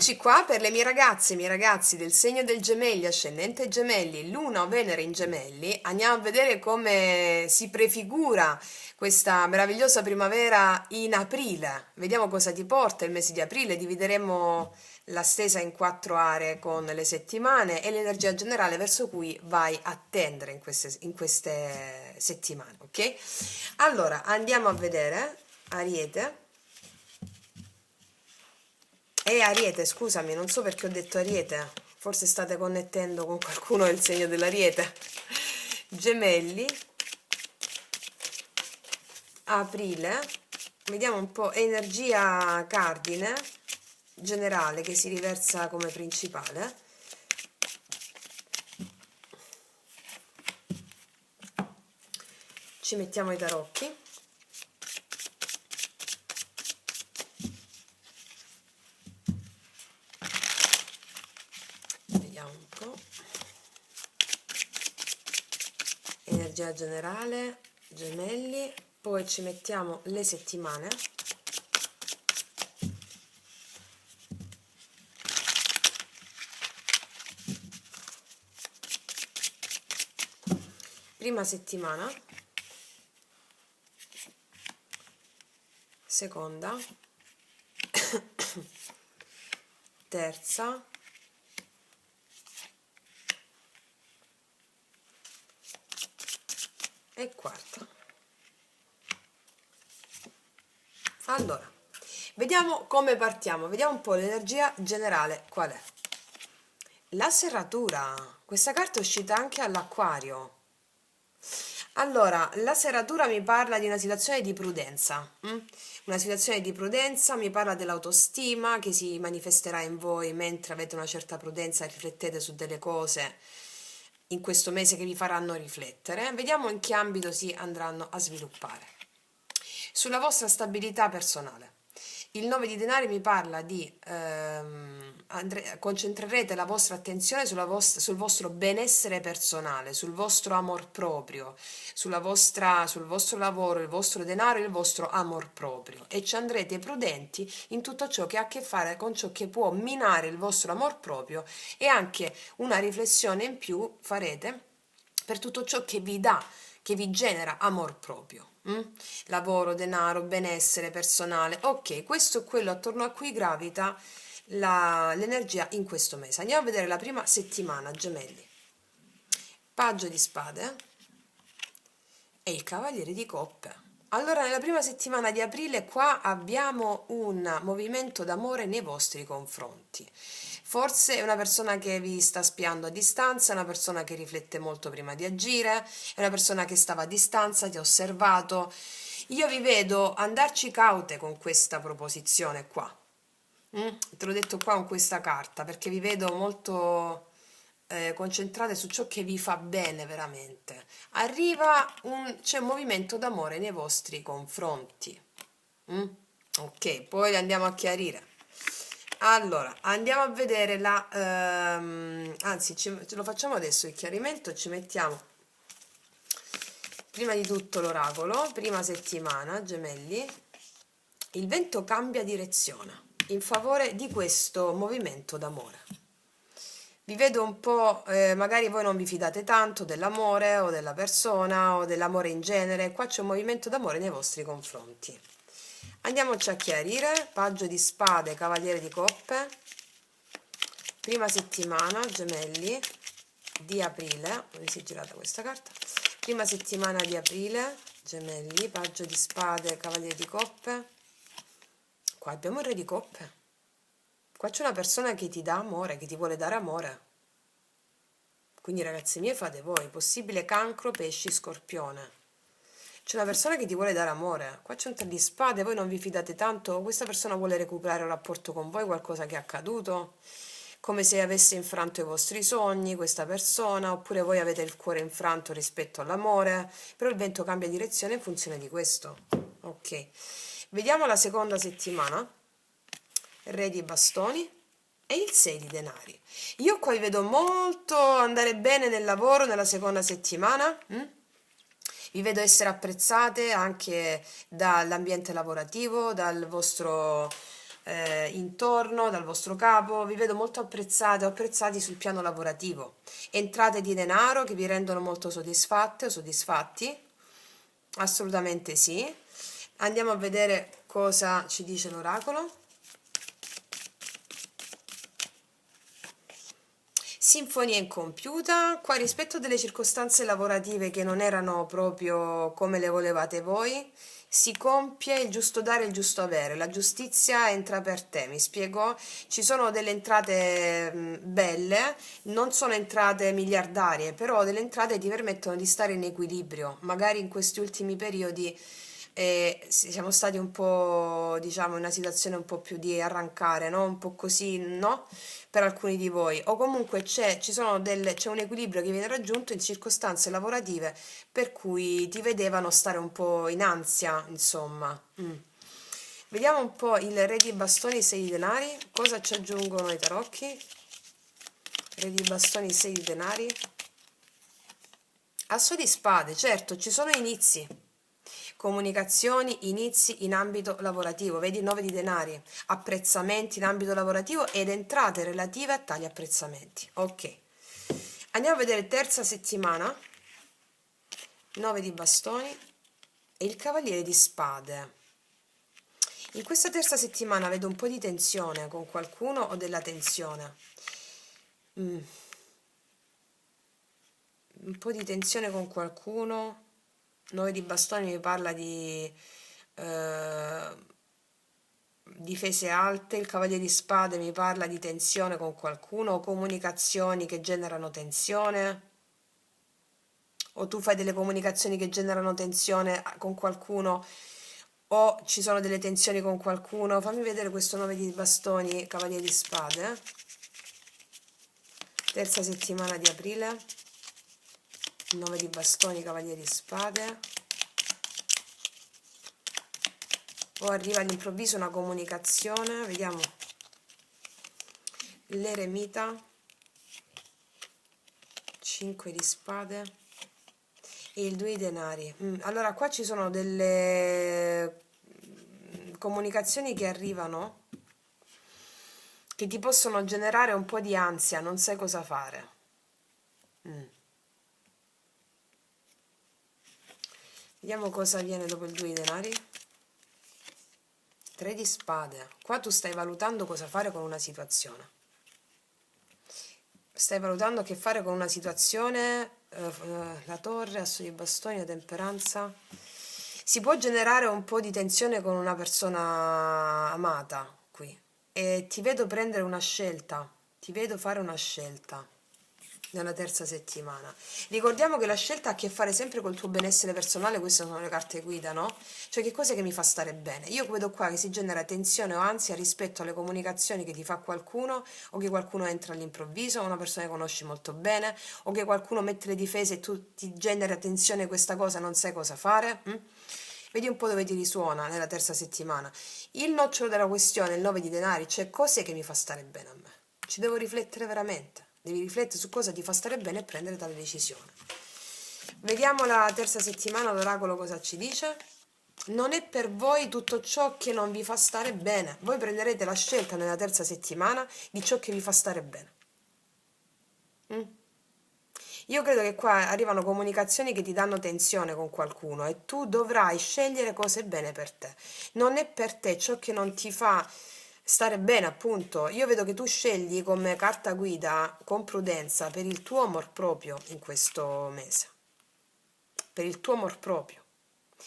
Eccoci qua per le mie ragazze e i miei ragazzi del segno del Gemelli, ascendente Gemelli, Luna o Venere in Gemelli. Andiamo a vedere come si prefigura questa meravigliosa primavera in aprile. Vediamo cosa ti porta il mese di aprile. Divideremo la stesa in 4 aree con le settimane e l'energia generale verso cui vai a tendere in queste settimane, ok? Allora, andiamo a vedere Ariete. Ariete, scusami, non so perché ho detto Ariete, forse state connettendo con qualcuno del segno dell'Ariete. Gemelli, aprile, vediamo un po' energia cardine generale che si riversa come principale. Ci mettiamo i tarocchi. Vediamo un po'. Energia generale, Gemelli, poi ci mettiamo le settimane. Prima settimana, seconda, terza, e quarta. Allora, vediamo come partiamo, vediamo un po' l'energia generale qual è. La serratura, questa carta è uscita anche all'Acquario. Allora, la serratura mi parla di una situazione di prudenza, una situazione di prudenza, mi parla dell'autostima che si manifesterà in voi mentre avete una certa prudenza e riflettete su delle cose in questo mese che vi faranno riflettere. Vediamo in che ambito si andranno a sviluppare. Sulla vostra stabilità personale. Il 9 di denari mi parla di concentrerete la vostra attenzione sul vostro benessere personale, sul vostro amor proprio, sul vostro lavoro, il vostro denaro e il vostro amor proprio, e ci andrete prudenti in tutto ciò che ha a che fare con ciò che può minare il vostro amor proprio, e anche una riflessione in più farete per tutto ciò che vi dà, che vi genera amor proprio. Lavoro, denaro, benessere personale. Ok, questo è quello attorno a cui gravita l'energia in questo mese. Andiamo a vedere la prima settimana, Gemelli. Paggio di spade e il cavaliere di coppe. Allora, nella prima settimana di aprile qua abbiamo un movimento d'amore nei vostri confronti. Forse è una persona che vi sta spiando a distanza, è una persona che riflette molto prima di agire, è una persona che stava a distanza, ti ha osservato. Io vi vedo andarci caute con questa proposizione qua. Te l'ho detto qua con questa carta, perché vi vedo molto concentrate su ciò che vi fa bene veramente. C'è un movimento d'amore nei vostri confronti. Mm? Ok, poi andiamo a chiarire. Allora, andiamo a vedere anzi, ce lo facciamo adesso il chiarimento, ci mettiamo prima di tutto l'oracolo, prima settimana, Gemelli. Il vento cambia direzione in favore di questo movimento d'amore. Vi vedo un po', magari voi non vi fidate tanto dell'amore o della persona o dell'amore in genere, qua c'è un movimento d'amore nei vostri confronti. Andiamoci a chiarire, paggio di spade, cavaliere di coppe, prima settimana, Gemelli, di aprile, dove si è girata questa carta, prima settimana di aprile, Gemelli, paggio di spade, cavaliere di coppe, qua abbiamo il re di coppe. Qua c'è una persona che ti dà amore, che ti vuole dare amore. Quindi ragazzi miei, fate voi. Possibile cancro, pesci, scorpione. C'è una persona che ti vuole dare amore. Qua c'è un 3 di spade, voi non vi fidate tanto. Questa persona vuole recuperare un rapporto con voi, qualcosa che è accaduto. Come se avesse infranto i vostri sogni, questa persona. Oppure voi avete il cuore infranto rispetto all'amore. Però il vento cambia direzione in funzione di questo. Ok. Vediamo la seconda settimana. Re di bastoni e il 6 di denari. Io qua vi vedo molto andare bene nel lavoro nella seconda settimana. Vi vedo essere apprezzate anche dall'ambiente lavorativo, dal vostro intorno, dal vostro capo, vi vedo molto apprezzate o apprezzati sul piano lavorativo. Entrate di denaro che vi rendono molto soddisfatte o soddisfatti? Assolutamente sì. Andiamo a vedere cosa ci dice l'oracolo. Sinfonia incompiuta, qua rispetto delle circostanze lavorative che non erano proprio come le volevate voi, si compie il giusto dare e il giusto avere, la giustizia entra per te, mi spiego? Ci sono delle entrate belle, non sono entrate miliardarie, però delle entrate ti permettono di stare in equilibrio, magari in questi ultimi periodi siamo stati un po', diciamo, in una situazione un po' più di arrancare, no? Un po' così, no? Per alcuni di voi, o comunque c'è un equilibrio che viene raggiunto in circostanze lavorative per cui ti vedevano stare un po' in ansia, insomma. Vediamo un po' il re di bastoni, 6 di denari, cosa ci aggiungono i tarocchi? Re di bastoni, 6 di denari. Asso di spade, certo, ci sono inizi. Comunicazioni, inizi in ambito lavorativo, vedi 9 di denari, apprezzamenti in ambito lavorativo ed entrate relative a tali apprezzamenti. Ok, andiamo a vedere terza settimana, 9 di bastoni e il cavaliere di spade. In questa terza settimana vedo un po' di tensione con qualcuno o della tensione. Un po' di tensione con qualcuno. 9 di bastoni mi parla di difese alte, il cavaliere di spade mi parla di tensione con qualcuno o comunicazioni che generano tensione, o tu fai delle comunicazioni che generano tensione con qualcuno o ci sono delle tensioni con qualcuno. Fammi vedere questo 9 di bastoni, cavaliere di spade, terza settimana di aprile, 9 di bastoni, cavaliere di spade. O arriva all'improvviso una comunicazione, vediamo l'eremita, 5 di spade e il 2 di denari. Allora qua ci sono delle comunicazioni che arrivano che ti possono generare un po' di ansia, non sai cosa fare. Vediamo cosa avviene dopo il 2 di denari. 3 di spade. Qua tu stai valutando cosa fare con una situazione. Stai valutando che fare con una situazione, la torre, asso di bastoni, la temperanza. Si può generare un po' di tensione con una persona amata qui e ti vedo prendere una scelta, ti vedo fare una scelta nella terza settimana. Ricordiamo che la scelta ha a che fare sempre col tuo benessere personale, queste sono le carte guida, no? Cioè che cosa che mi fa stare bene. Io vedo qua che si genera tensione o ansia rispetto alle comunicazioni che ti fa qualcuno, o che qualcuno entra all'improvviso, o una persona che conosci molto bene, o che qualcuno mette le difese e tu ti genera tensione questa cosa, non sai cosa fare. Vedi un po' dove ti risuona nella terza settimana. Il nocciolo della questione, il 9 di denari, cioè cos'è che mi fa stare bene a me? Ci devo riflettere veramente. Devi riflettere su cosa ti fa stare bene e prendere tale decisione. Vediamo la terza settimana, l'oracolo cosa ci dice. Non è per voi tutto ciò che non vi fa stare bene. Voi prenderete la scelta nella terza settimana di ciò che vi fa stare bene. Io credo che qua arrivano comunicazioni che ti danno tensione con qualcuno e tu dovrai scegliere cosa è bene per te. Non è per te ciò che non ti fa stare bene, appunto. Io vedo che tu scegli come carta guida con prudenza per il tuo amor proprio in questo mese. Per il tuo amor proprio.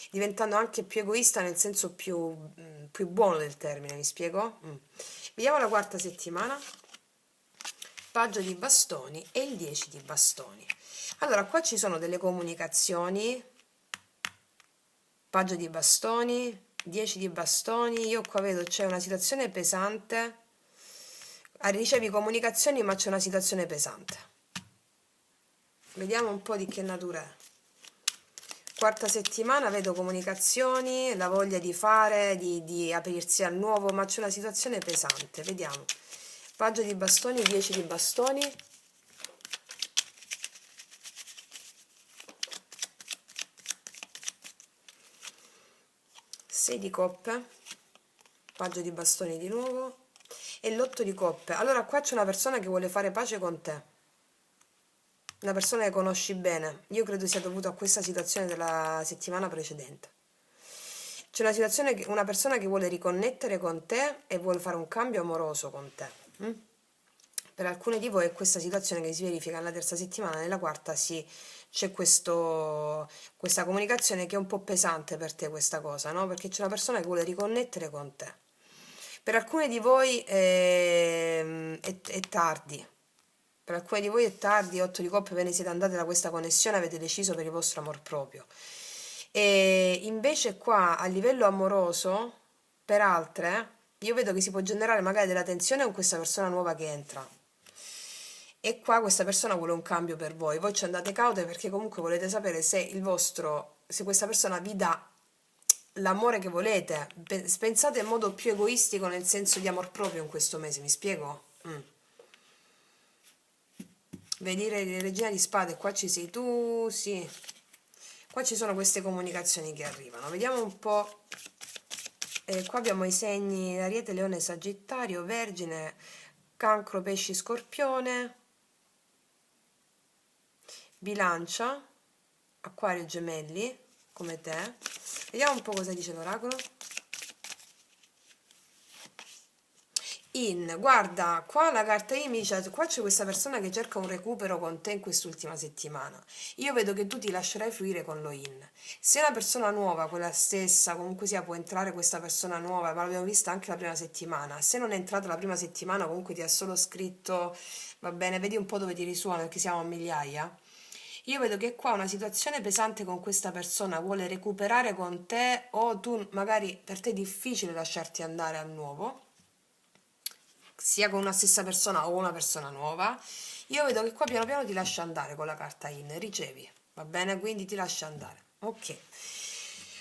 Diventando anche più egoista nel senso più buono del termine, mi spiego? Vediamo la quarta settimana. Paggio di bastoni e il 10 di bastoni. Allora, qua ci sono delle comunicazioni, paggio di bastoni, 10 di bastoni, io qua vedo c'è una situazione pesante, ricevi comunicazioni ma c'è una situazione pesante. Vediamo un po' di che natura è. Quarta settimana vedo comunicazioni, la voglia di fare, di aprirsi al nuovo, ma c'è una situazione pesante, vediamo. Paggio di bastoni, 10 di bastoni. 6 di coppe, paggio di bastoni di nuovo e l'otto di coppe. Allora qua c'è una persona che vuole fare pace con te, una persona che conosci bene. Io credo sia dovuto a questa situazione della settimana precedente. C'è una situazione, una persona che vuole riconnettere con te e vuole fare un cambio amoroso con te. Per alcuni di voi è questa situazione che si verifica nella terza settimana, nella quarta sì, c'è questa comunicazione che è un po' pesante per te questa cosa, no? Perché c'è una persona che vuole riconnettere con te. Per alcuni di voi è tardi, per alcuni di voi è tardi, 8 di coppe, ve ne siete andati da questa connessione, avete deciso per il vostro amor proprio. E invece qua a livello amoroso, per altre, io vedo che si può generare magari della tensione con questa persona nuova che entra. E qua questa persona vuole un cambio per voi. Voi ci andate caute perché comunque volete sapere se se questa persona vi dà l'amore che volete. Pensate in modo più egoistico nel senso di amor proprio in questo mese, mi spiego? Vedi, Regina di Spade, qua ci sei tu, sì. Qua ci sono queste comunicazioni che arrivano. Vediamo un po'. Qua abbiamo i segni Ariete, Leone, Sagittario, Vergine, Cancro, Pesci, Scorpione, Bilancia, Acquario, Gemelli, come te. Vediamo un po' cosa dice l'oracolo. Guarda, qua la carta I mi dice, qua c'è questa persona che cerca un recupero con te in quest'ultima settimana. Io vedo che tu ti lascerai fluire con lo in. Se una persona nuova, quella stessa, comunque sia, può entrare questa persona nuova, ma l'abbiamo vista anche la prima settimana. Se non è entrata la prima settimana, comunque ti ha solo scritto, va bene, vedi un po' dove ti risuona, perché siamo a migliaia. Io vedo che qua una situazione pesante con questa persona vuole recuperare con te o tu magari per te è difficile lasciarti andare al nuovo sia con una stessa persona o una persona nuova. Io vedo che qua piano piano ti lascia andare con la carta in, ricevi, va bene? Quindi ti lascia andare. Ok.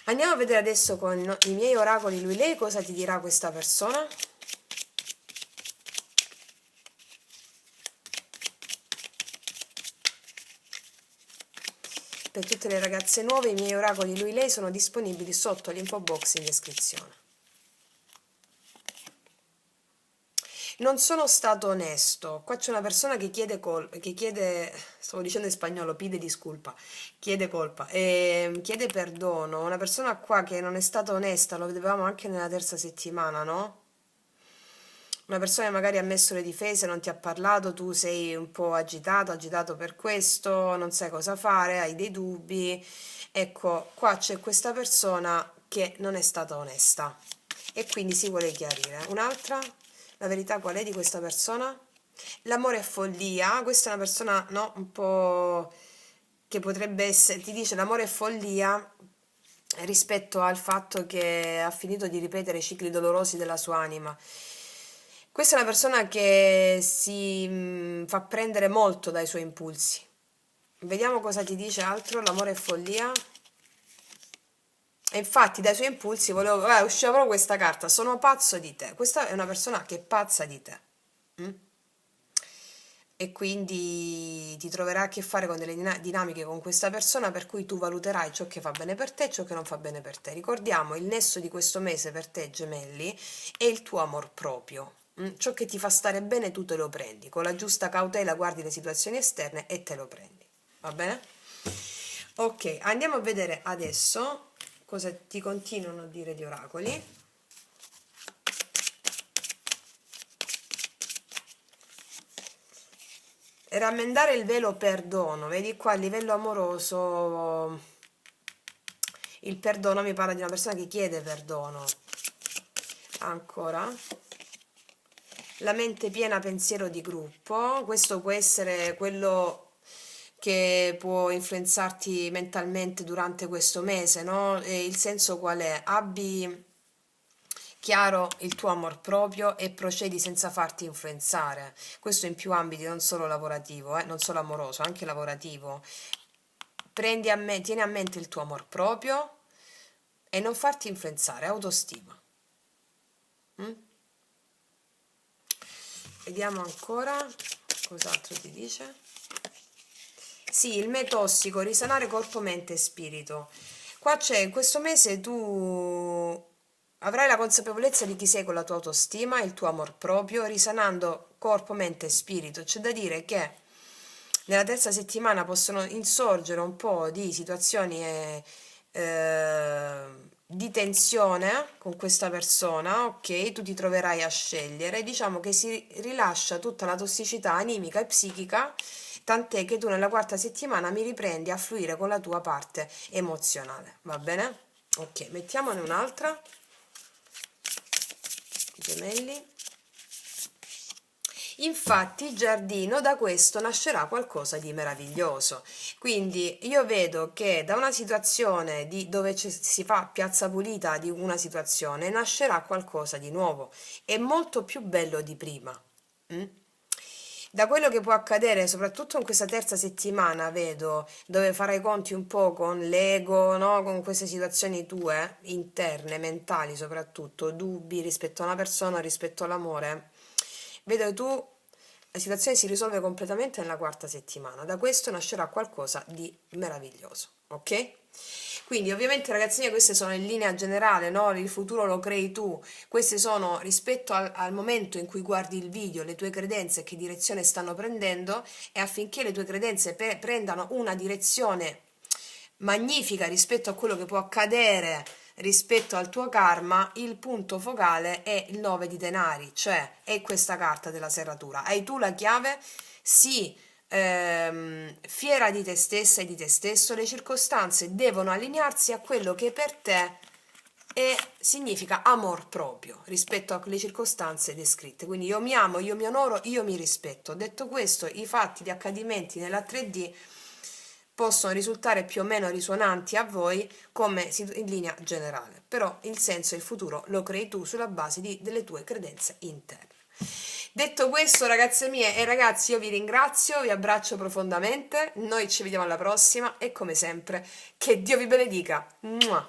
Andiamo a vedere adesso con i miei oracoli lui lei cosa ti dirà questa persona. Per tutte le ragazze nuove i miei oracoli lui lei sono disponibili sotto l'info box in descrizione. Non sono stato onesto. Qua c'è una persona che stavo dicendo in spagnolo, pide disculpa, chiede colpa, chiede perdono. Una persona qua che non è stata onesta, lo vedevamo anche nella terza settimana, no? Una persona che magari ha messo le difese, non ti ha parlato, tu sei un po' agitato per questo, non sai cosa fare, hai dei dubbi. Ecco, qua c'è questa persona che non è stata onesta e quindi si vuole chiarire. Un'altra? La verità qual è di questa persona? L'amore è follia, questa è una persona, no, un po' che potrebbe essere, ti dice l'amore è follia rispetto al fatto che ha finito di ripetere i cicli dolorosi della sua anima. Questa è una persona che si fa prendere molto dai suoi impulsi. Vediamo cosa ti dice altro, l'amore è follia. E infatti dai suoi impulsi usciva proprio questa carta, sono pazzo di te. Questa è una persona che è pazza di te. Mm? E quindi ti troverai a che fare con delle dinamiche con questa persona per cui tu valuterai ciò che fa bene per te e ciò che non fa bene per te. Ricordiamo, il nesso di questo mese per te, gemelli, è il tuo amor proprio. Ciò che ti fa stare bene tu te lo prendi, con la giusta cautela guardi le situazioni esterne e te lo prendi. Va bene? Ok, andiamo a vedere adesso cosa ti continuano a dire gli oracoli. Rammendare il velo perdono, vedi qua a livello amoroso il perdono mi parla di una persona che chiede perdono. Ancora la mente piena pensiero di gruppo, questo può essere quello che può influenzarti mentalmente durante questo mese, no? E il senso qual è? Abbi chiaro il tuo amor proprio e procedi senza farti influenzare. Questo in più ambiti, non solo lavorativo, non solo amoroso, anche lavorativo. Tieni a mente il tuo amor proprio e non farti influenzare, autostima. Vediamo ancora cos'altro ti dice. Sì, il me tossico, risanare corpo, mente e spirito. Qua c'è, in questo mese tu avrai la consapevolezza di chi sei con la tua autostima, il tuo amor proprio, risanando corpo, mente e spirito. C'è da dire che nella terza settimana possono insorgere un po' di situazioni di tensione con questa persona, ok? Tu ti troverai a scegliere, diciamo che si rilascia tutta la tossicità animica e psichica, tant'è che tu nella quarta settimana mi riprendi a fluire con la tua parte emozionale, va bene? Ok, mettiamone un'altra, gemelli. Infatti, giardino, da questo nascerà qualcosa di meraviglioso. Quindi io vedo che da una situazione dove si fa piazza pulita di una situazione nascerà qualcosa di nuovo e molto più bello di prima. Mm? Da quello che può accadere, soprattutto in questa terza settimana, vedo dove farai i conti un po' con l'ego, no? Con queste situazioni tue, interne, mentali soprattutto, dubbi rispetto a una persona, rispetto all'amore. Vedo che tu la situazione si risolve completamente nella quarta settimana. Da questo nascerà qualcosa di meraviglioso, ok? Quindi ovviamente ragazzi miei queste sono in linea generale, no? Il futuro lo crei tu, queste sono rispetto al momento in cui guardi il video, le tue credenze che direzione stanno prendendo e affinché le tue credenze prendano una direzione magnifica rispetto a quello che può accadere rispetto al tuo karma, il punto focale è il 9 di denari, cioè è questa carta della serratura. Hai tu la chiave? Sì, fiera di te stessa e di te stesso, le circostanze devono allinearsi a quello che per te significa amor proprio rispetto alle circostanze descritte. Quindi io mi amo, io mi onoro, io mi rispetto. Detto questo, i fatti, gli accadimenti nella 3D possono risultare più o meno risonanti a voi come in linea generale, però il senso e il futuro lo crei tu sulla base delle tue credenze interne. Detto questo, ragazze mie e ragazzi, io vi ringrazio, vi abbraccio profondamente, noi ci vediamo alla prossima e come sempre, che Dio vi benedica. Mua!